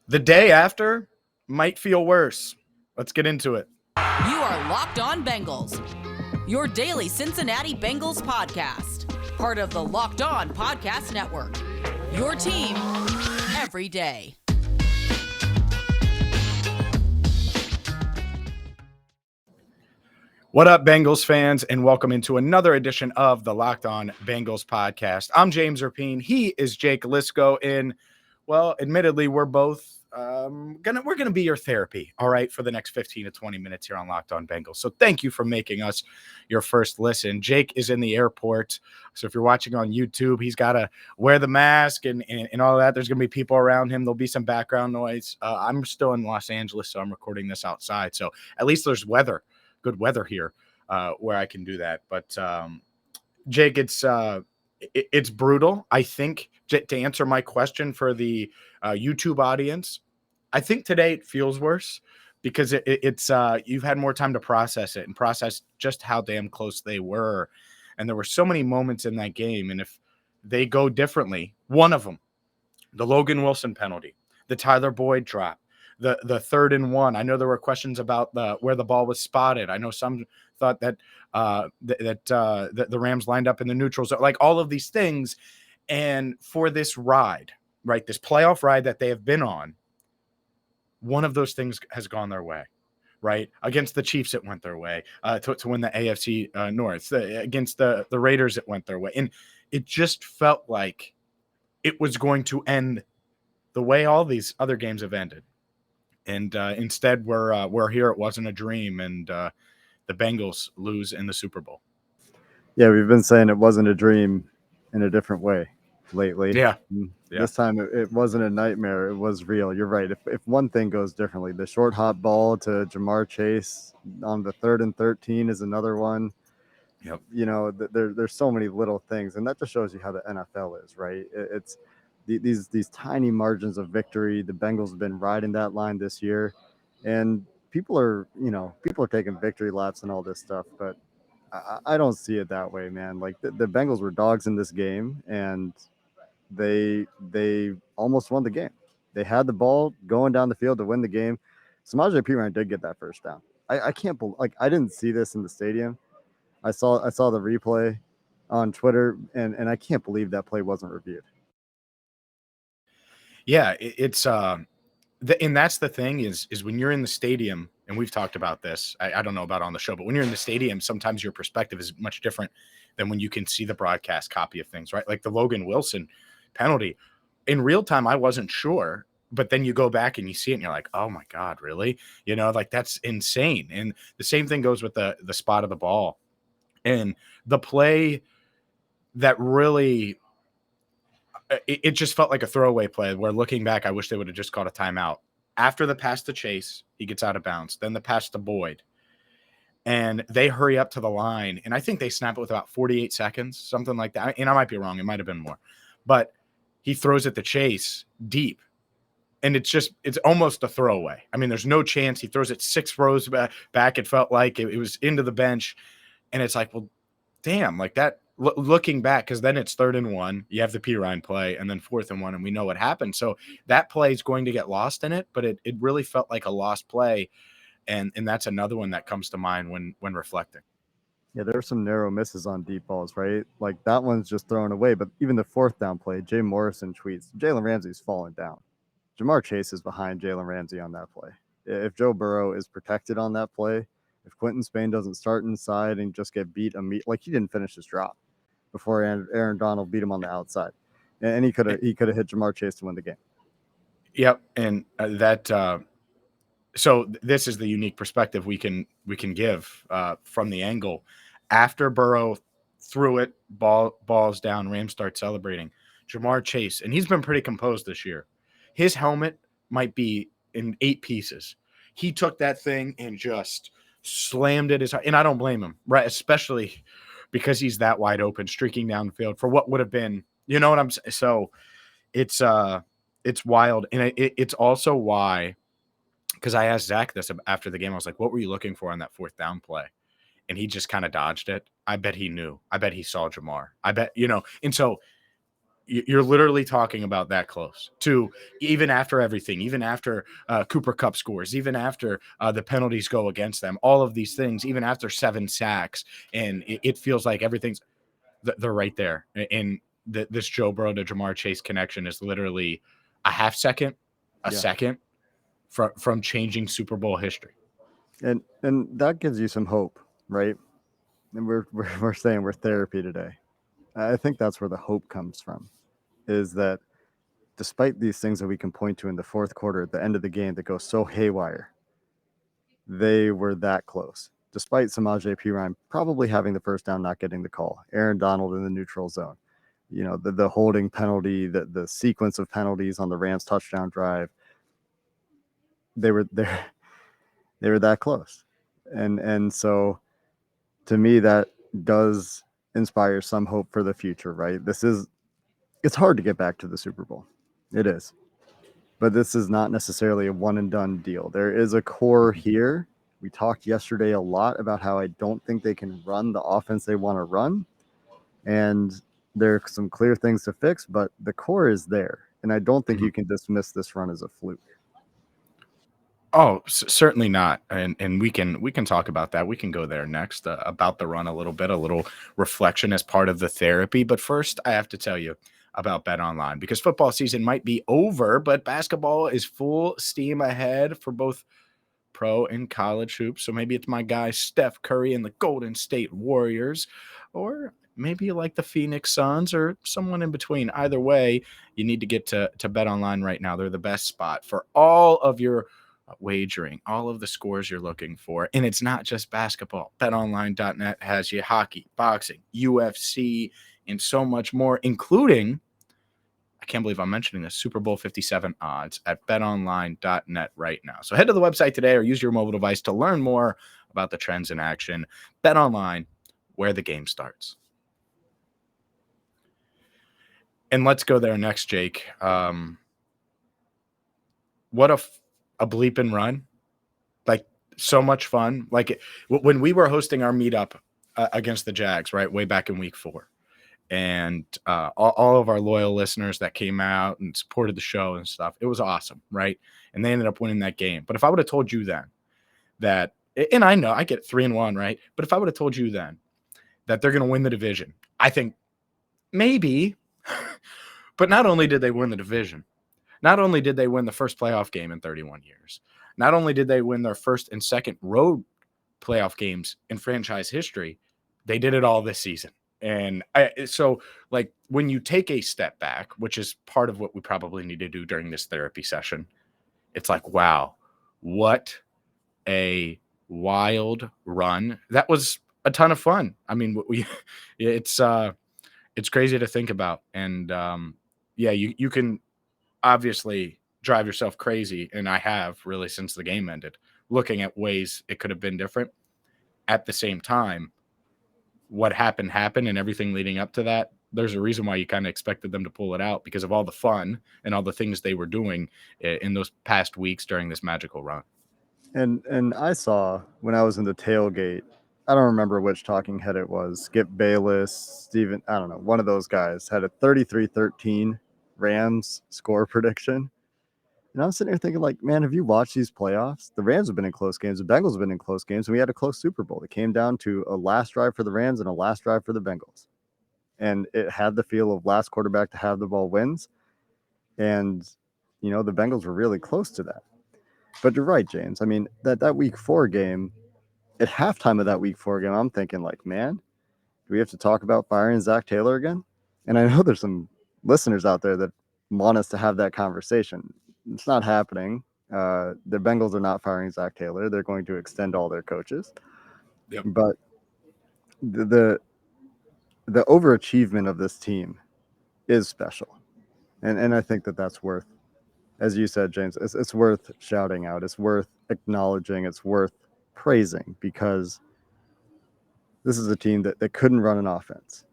The day after might feel worse. Let's get into it. You are Locked On Bengals, your daily Cincinnati Bengals podcast, part of the Locked On Podcast Network, your team every day. What up, Bengals fans, and welcome into another edition of the Locked On Bengals podcast. I'm James Rapien. He is Jake Liscow. And, well, admittedly, we're both gonna be your therapy, all right, for the next 15 to 20 minutes here on Locked On Bengals. So thank you for making us your first listen. Jake is in the airport, so if you're watching on YouTube, he's got to wear the mask and all that. There's gonna be people around him. There'll be some background noise. I'm still in Los Angeles, so I'm recording this outside. So at least there's good weather here where I can do that. But Jake, it's brutal. I think to answer my question for the YouTube audience, I think today it feels worse because it's you've had more time to process it and process just how damn close they were. And there were so many moments in that game. And if they go differently, one of them, the Logan Wilson penalty, the Tyler Boyd drop, the 3rd and 1. I know there were questions about where the ball was spotted. I know some thought that the Rams lined up in the neutral zone, like all of these things. And for this ride, right, this playoff ride that they have been on, one of those things has gone their way, right? Against the Chiefs, it went their way to win the AFC North. Against the Raiders, it went their way. And it just felt like it was going to end the way all these other games have ended. And instead, we're here. It wasn't a dream, and the Bengals lose in the Super Bowl. Yeah, we've been saying it wasn't a dream in a different way lately. Yeah. This time it wasn't a nightmare. It was real. You're right. If one thing goes differently, the short hot ball to Jamar Chase on the 3rd and 13 is another one. Yep. You know, there's so many little things, and that just shows you how the NFL is, right? It's these tiny margins of victory. The Bengals have been riding that line this year, and people are taking victory laps and all this stuff, but I don't see it that way, man. Like the Bengals were dogs in this game, and they almost won the game. They had the ball going down the field to win the game. Samaje Perine did get that first down. I can't believe, like, I didn't see this in the stadium. I saw the replay on Twitter, and I can't believe that play wasn't reviewed. Yeah, it's and that's the thing is when you're in the stadium, and we've talked about this. I don't know about on the show, but when you're in the stadium, sometimes your perspective is much different than when you can see the broadcast copy of things, right? Like the Logan Wilson penalty. In real time, I wasn't sure, but then you go back and you see it and you're like, oh my God, really? You know, like that's insane. And the same thing goes with the spot of the ball. And the play that really it just felt like a throwaway play where looking back, I wish they would have just called a timeout. After the pass to Chase, he gets out of bounds. Then the pass to Boyd. And they hurry up to the line. And I think they snap it with about 48 seconds, something like that. And I might be wrong. It might have been more. But he throws it to Chase deep. And it's almost a throwaway. I mean, there's no chance. He throws it 6 rows back. It felt like it was into the bench. And it's like, well, damn, like that. Looking back, because then it's 3rd and 1, you have the Perine play, and then 4th and 1, and we know what happened. So that play is going to get lost in it, but it really felt like a lost play, and that's another one that comes to mind when reflecting. Yeah, there are some narrow misses on deep balls, right? Like that one's just thrown away. But even the 4th down play, Jay Morrison tweets, Jalen Ramsey's fallen down. Jamar Chase is behind Jalen Ramsey on that play. If Joe Burrow is protected on that play, if Quentin Spain doesn't start inside and just get beat like he didn't finish his drop before Aaron Donald beat him on the outside, and he could have hit Jamar Chase to win the game. Yep, and so this is the unique perspective we can give from the angle after Burrow threw it, balls down, Rams start celebrating. Jamar Chase, and he's been pretty composed this year. His helmet might be in 8 pieces. He took that thing and just slammed it and I don't blame him, right? Especially because he's that wide open, streaking downfield for what would have been, you know what I'm saying? So it's wild. And it's also why, because I asked Zach this after the game, I was like, what were you looking for on that 4th down play? And he just kind of dodged it. I bet he knew. I bet he saw Jamar. I bet, and so You're literally talking about that close to, even after everything, even after Cooper Kupp scores, even after the penalties go against them, all of these things, even after 7 sacks, and it feels like everything's they're right there. And this Joe Burrow to Jamar Chase connection is literally a half second, a second from changing Super Bowl history. And that gives you some hope, right? And we're saying we're therapy today. I think that's where the hope comes from, is that despite these things that we can point to in the fourth quarter at the end of the game that go so haywire, they were that close. Despite Samaje Perine probably having the first down, not getting the call, Aaron Donald in the neutral zone, the holding penalty, the sequence of penalties on the Rams touchdown drive, they were there. They were that close. And so to me, that does inspire some hope for the future, right? It's hard to get back to the Super Bowl. It is. But this is not necessarily a one and done deal. There is a core here. We talked yesterday a lot about how I don't think they can run the offense they want to run. And there are some clear things to fix, but the core is there. And I don't think you can dismiss this run as a fluke. Oh, certainly not. And we can talk about that. We can go there next, about the run a little reflection as part of the therapy. But first, I have to tell you about Bet Online, because football season might be over, but basketball is full steam ahead for both pro and college hoops. So maybe it's my guy Steph Curry and the Golden State Warriors, or maybe you like the Phoenix Suns, or someone in between. Either way, you need to get to Bet Online right now. They're the best spot for all of your wagering, all of the scores you're looking for. And it's not just basketball. BetOnline.net has you hockey, boxing, UFC, and so much more, including, I can't believe I'm mentioning this, Super Bowl 57 odds at betonline.net right now. So head to the website today or use your mobile device to learn more about the trends in action. Bet Online, where the game starts. And let's go there next, Jake. What a bleeping run. Like, so much fun. Like, when we were hosting our meetup against the Jags, right, way back in week 4, and all of our loyal listeners that came out and supported the show and stuff, it was awesome, right? And they ended up winning that game. But if I would have told you then that, and I know I get 3-1, right? But if I would have told you then that they're going to win the division, I think maybe. But not only did they win the division, not only did they win the first playoff game in 31 years, not only did they win their first and second road playoff games in franchise history, they did it all this season. And so, like, when you take a step back, which is part of what we probably need to do during this therapy session, it's like, wow, what a wild run. That was a ton of fun. I mean, it's crazy to think about. And you can obviously drive yourself crazy, and I have really since the game ended, looking at ways it could have been different. At the same time, what happened, and everything leading up to that, there's a reason why you kind of expected them to pull it out, because of all the fun and all the things they were doing in those past weeks during this magical run. And I saw when I was in the tailgate, I don't remember which talking head it was, Skip Bayless, Steven, I don't know, one of those guys had a 33-13 Rams score prediction. And I'm sitting here thinking, like, man, have you watched these playoffs? The Rams have been in close games. The Bengals have been in close games. And we had a close Super Bowl. It came down to a last drive for the Rams and a last drive for the Bengals. And it had the feel of last quarterback to have the ball wins. And, the Bengals were really close to that. But you're right, James. I mean, that week 4 game, at halftime of that week 4 game, I'm thinking, like, man, do we have to talk about firing Zach Taylor again? And I know there's some listeners out there that want us to have that conversation. It's not happening. The Bengals are not firing Zach Taylor. They're going to extend all their coaches. Yep. But the overachievement of this team is special. And I think that's worth, as you said, James, it's worth shouting out. It's worth acknowledging. It's worth praising, because this is a team that couldn't run an offense,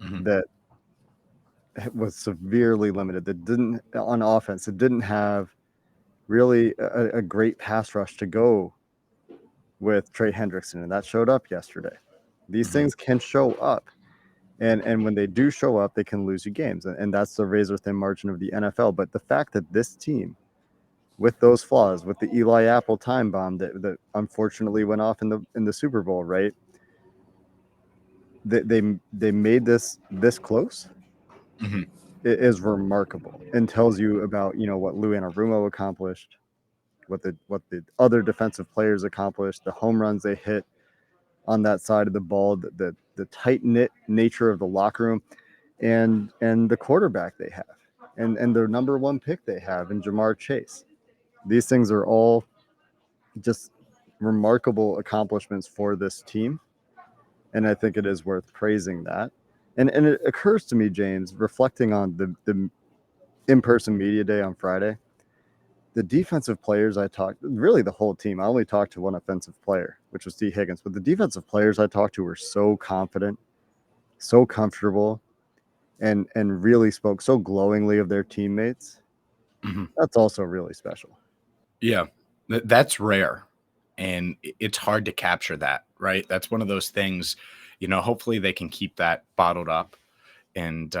that was severely limited, that didn't, on offense, it didn't have really a great pass rush to go with Trey Hendrickson, and that showed up yesterday. These things can show up, And when they do show up, they can lose you games. And that's the razor thin margin of the NFL. But the fact that this team, with those flaws, with the Eli Apple time bomb that unfortunately went off in the Super Bowl, right? They made this close. Mm-hmm. It is remarkable and tells you about, what Lou Anarumo accomplished, what the other defensive players accomplished, the home runs they hit on that side of the ball, the tight knit nature of the locker room, and the quarterback they have, and their number one pick they have in Jamar Chase. These things are all just remarkable accomplishments for this team, and I think it is worth praising that. And it occurs to me, James, reflecting on the in-person media day on Friday, the defensive players I talked, really the whole team. I only talked to one offensive player, which was T. Higgins, but the defensive players I talked to were so confident, so comfortable, and really spoke so glowingly of their teammates. Mm-hmm. That's also really special. Yeah, that's rare, and it's hard to capture that, right? That's one of those things, hopefully they can keep that bottled up and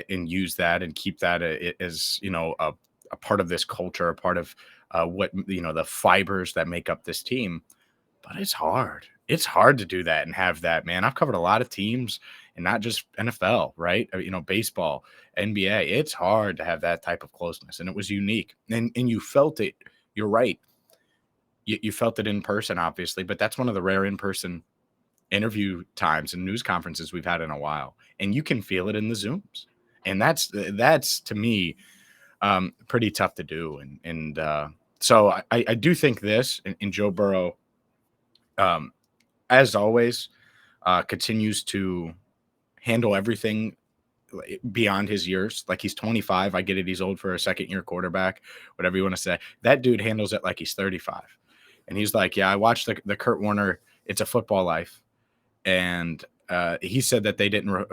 use that and keep that as, a part of this culture, a part of what, the fibers that make up this team. But it's hard. It's hard to do that and have that, man. I've covered a lot of teams and not just NFL, right? Baseball, NBA. It's hard to have that type of closeness. And it was unique. And you felt it. You're right. You felt it in person, obviously, but that's one of the rare in-person interview times and news conferences we've had in a while. And you can feel it in the Zooms. And that's to me, pretty tough to do. So I do think this in Joe Burrow, as always, continues to handle everything beyond his years. Like, he's 25. I get it. He's old for a second-year quarterback, whatever you want to say. That dude handles it like he's 35. And he's like, yeah, I watched the Kurt Warner, It's a Football Life. And he said that they didn't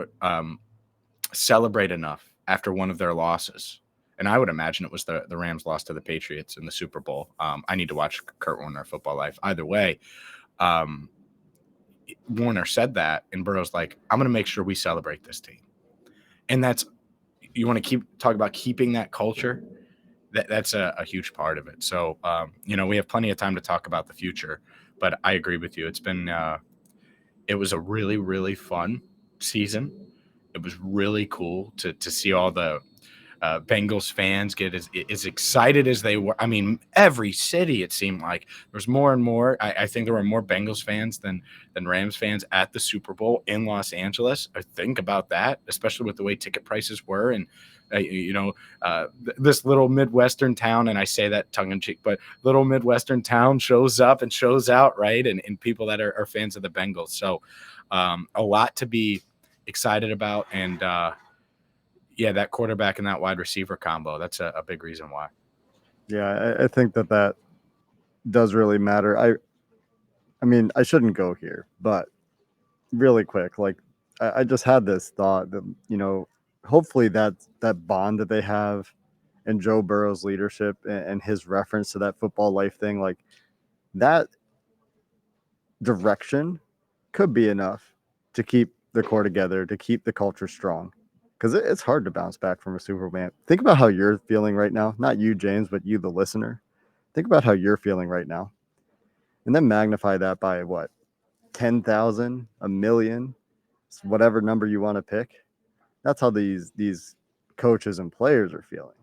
celebrate enough after one of their losses. And I would imagine it was the Rams lost to the Patriots in the Super Bowl. I need to watch Kurt Warner, Football Life. Either way, Warner said that, and Burrow's like, I'm going to make sure we celebrate this team. And that's, you want to talk about keeping that culture. That's a huge part of it. So, we have plenty of time to talk about the future, but I agree with you. It's been, it was a really, really fun season. It was really cool to see all the Bengals fans get as excited as they were. I mean, every city, it seemed like there was more and more. I think there were more Bengals fans than Rams fans at the Super Bowl in Los Angeles. I think about that, especially with the way ticket prices were. And, this little Midwestern town, and I say that tongue in cheek, but little Midwestern town shows up and shows out, right? And people that are fans of the Bengals. So a lot to be excited about. And, yeah, that quarterback and that wide receiver combo, that's a big reason why. Yeah, I think that does really matter. I mean, I shouldn't go here, but really quick, like I just had this thought that, hopefully that bond that they have and Joe Burrow's leadership and his reference to that football life thing, like that direction could be enough to keep the core together, to keep the culture strong. Because it's hard to bounce back from a Super Bowl. Think about how you're feeling right now. Not you, James, but you, the listener. Think about how you're feeling right now. And then magnify that by what? 10,000, a million, whatever number you want to pick. That's how these coaches and players are feeling.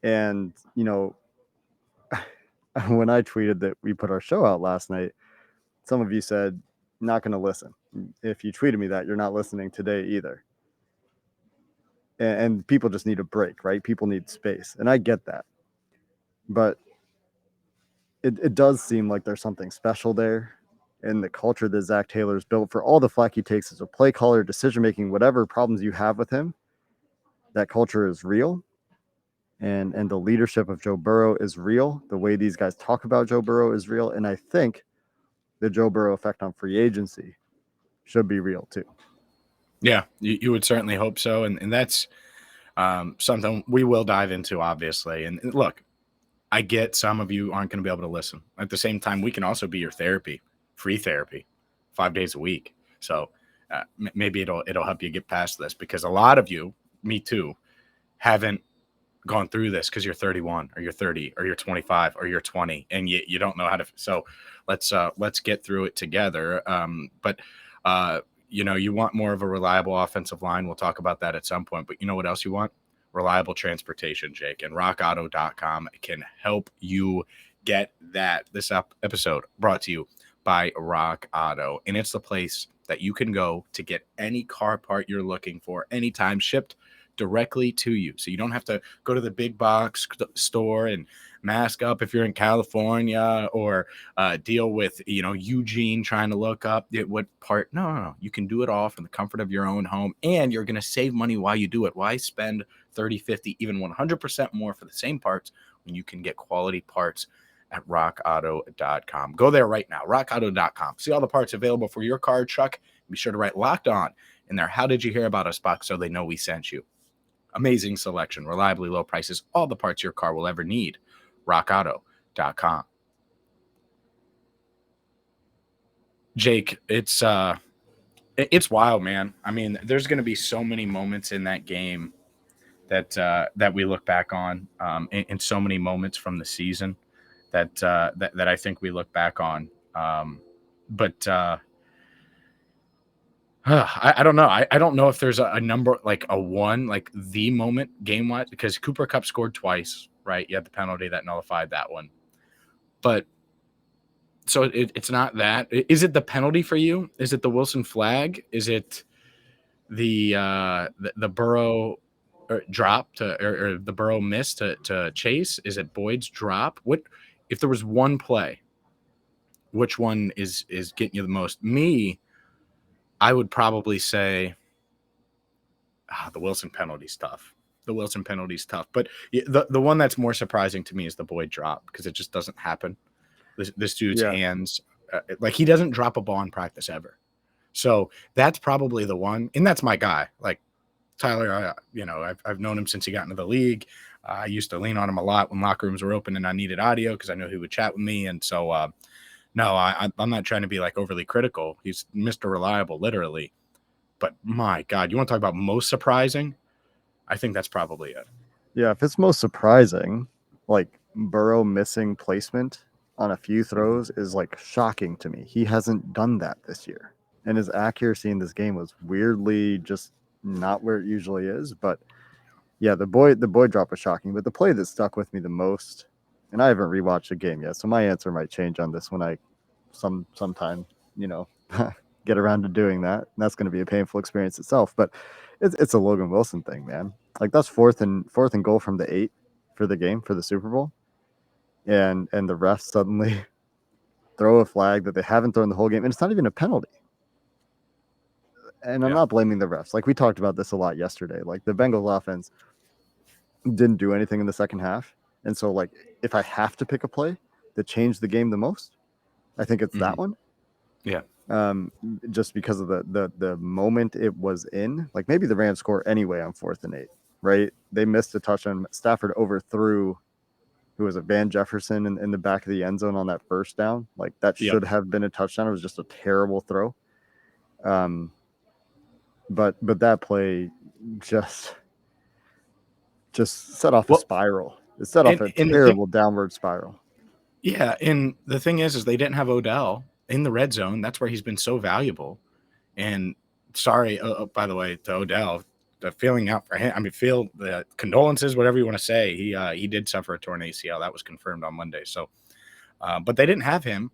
And, when I tweeted that we put our show out last night, some of you said, not going to listen. If you tweeted me that, you're not listening today either. And people just need a break, right? People need space. And I get that. But it does seem like there's something special there in the culture that Zach Taylor's built. For all the flack he takes as a play caller, decision-making, whatever problems you have with him, that culture is real. And the leadership of Joe Burrow is real. The way these guys talk about Joe Burrow is real. And I think the Joe Burrow effect on free agency should be real too. Yeah, you would certainly hope so. And that's something we will dive into, obviously. And look, I get some of you aren't going to be able to listen. At the same time, we can also be your therapy, free therapy, 5 days a week. So maybe it'll help you get past this, because a lot of you, me too, haven't gone through this because you're 31 or you're 30 or you're 25 or you're 20 and you don't know how to. So let's get through it together. But you want more of a reliable offensive line. We'll talk about that at some point. But you know what else you want? Reliable transportation, Jake. And rockauto.com can help you get that. This episode brought to you by Rock Auto. And it's the place that you can go to get any car part you're looking for anytime, shipped directly to you. So you don't have to go to the big box store and mask up if you're in California, or deal with, Eugene trying to look up what part. No. You can do it all from the comfort of your own home, and you're going to save money while you do it. Why spend 30, 50, even 100% more for the same parts when you can get quality parts at rockauto.com? Go there right now, rockauto.com. See all the parts available for your car, truck. Be sure to write Locked On in there. How did you hear about us box, so they know we sent you. Amazing selection, reliably low prices, all the parts your car will ever need. rockauto.com. Jake, it's wild, man. I mean, there's going to be so many moments in that game that we look back on, and so many moments from the season that I think we look back on. I don't know. I don't know if there's a number, like a one, like the moment game-wise, because Cooper Kupp scored twice, right? You had the penalty that nullified that one. But so it's not that. Is it the penalty for you? Is it the Wilson flag? Is it the Burrow drop or the Burrow miss to Chase? Is it Boyd's drop? What if there was one play? Which one is getting you the most? Me, I would probably say the Wilson penalty's tough. But the one that's more surprising to me is the Boyd drop, because it just doesn't happen. This dude's hands, like, he doesn't drop a ball in practice ever. So that's probably the one. And that's my guy. Like, Tyler, I've known him since he got into the league. I used to lean on him a lot when locker rooms were open and I needed audio, because I knew he would chat with me. And so, no, I'm not trying to be like overly critical. He's Mr. Reliable, literally. But my God, you want to talk about most surprising? I think that's probably it. Yeah, if it's most surprising, like Burrow missing placement on a few throws is like shocking to me. He hasn't done that this year. And his accuracy in this game was weirdly just not where it usually is. But yeah, the Boyd drop was shocking. But the play that stuck with me the most, and I haven't rewatched the game yet, so my answer might change on this when I sometime, get around to doing that. And that's going to be a painful experience itself. But it's a Logan Wilson thing, man. Like, that's fourth and goal from the 8 for the game, for the Super Bowl. And the refs suddenly throw a flag that they haven't thrown the whole game. And it's not even a penalty. And I'm not blaming the refs. Like, we talked about this a lot yesterday. Like, the Bengals offense didn't do anything in the second half. And so, like, if I have to pick a play that changed the game the most, I think it's that one. Yeah. Just because of the moment it was in. Like, maybe the Rams score anyway on 4th and 8, right? They missed a touchdown. Stafford overthrew, who was it, Van Jefferson in the back of the end zone on that first down. Like, that should have been a touchdown. It was just a terrible throw. But that play just set off a spiral. It set off a terrible downward spiral. Yeah, and the thing is they didn't have Odell in the red zone. That's where he's been so valuable. And sorry, by the way, to Odell, the feeling out for him. I mean, feel the condolences, whatever you want to say. He did suffer a torn ACL. That was confirmed on Monday. So, but they didn't have him.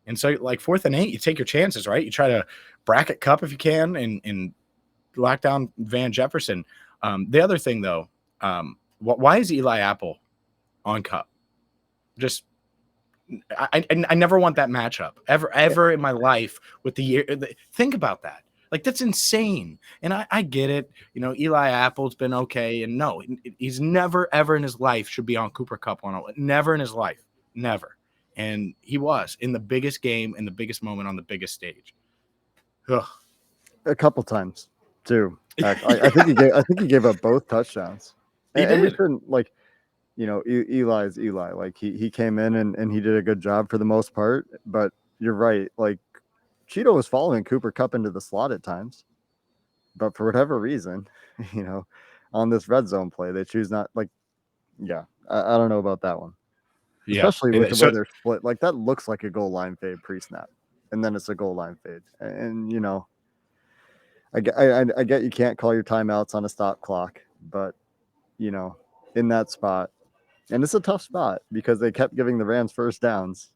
And so, like, 4th and 8, you take your chances, right? You try to bracket Kupp if you can and lock down Van Jefferson. The other thing, though, why is Eli Apple on Kupp? Just I never want that matchup ever in my life with the year. Think about that. Like, that's insane. And I get it. Eli Apple's been okay. And no, he's never, ever in his life should be on Cooper Kupp one-on-one. Never in his life. Never. And he was in the biggest game, in the biggest moment, on the biggest stage. Ugh. A couple times too. I think he gave up both touchdowns. And we shouldn't, like, Eli's Eli. Like, he came in and he did a good job for the most part. But you're right. Like, Cheeto was following Cooper Kupp into the slot at times. But for whatever reason, on this red zone play, they choose not I don't know about that one. Yeah. Especially with the way they're split. Like, that looks like a goal line fade pre-snap, and then it's a goal line fade. And, I get you can't call your timeouts on a stop clock, but, in that spot, and it's a tough spot because they kept giving the Rams first downs.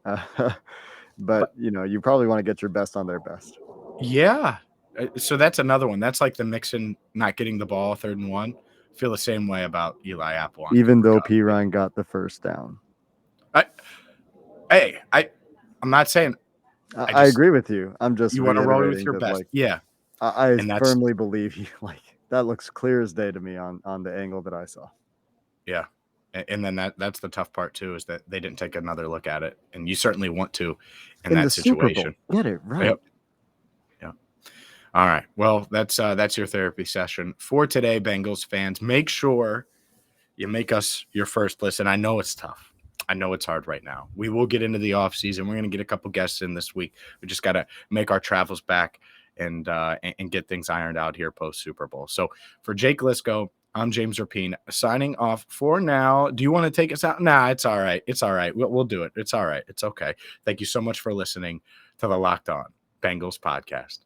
But, you probably want to get your best on their best. Yeah. So that's another one. That's like the Mixon not getting the ball 3rd and 1. Feel the same way about Eli Apple. Even though P. Ryan got the first down. I'm not saying. I agree with you. I'm just you want to roll with your best. Yeah. I firmly believe you. Like, that looks clear as day to me on the angle that I saw. Yeah. And then that's the tough part too, is that they didn't take another look at it. And you certainly want to in that situation. Get it right. Yep. Yeah. All right. Well, that's your therapy session for today, Bengals fans. Make sure you make us your first listen. I know it's tough. I know it's hard right now. We will get into the off season. We're going to get a couple guests in this week. We just got to make our travels back and get things ironed out here post Super Bowl. So for Jake Liscow, I'm James Rapien signing off for now. Do you want to take us out? Nah, it's all right. It's all right. We'll do it. It's all right. It's okay. Thank you so much for listening to the Locked On Bengals podcast.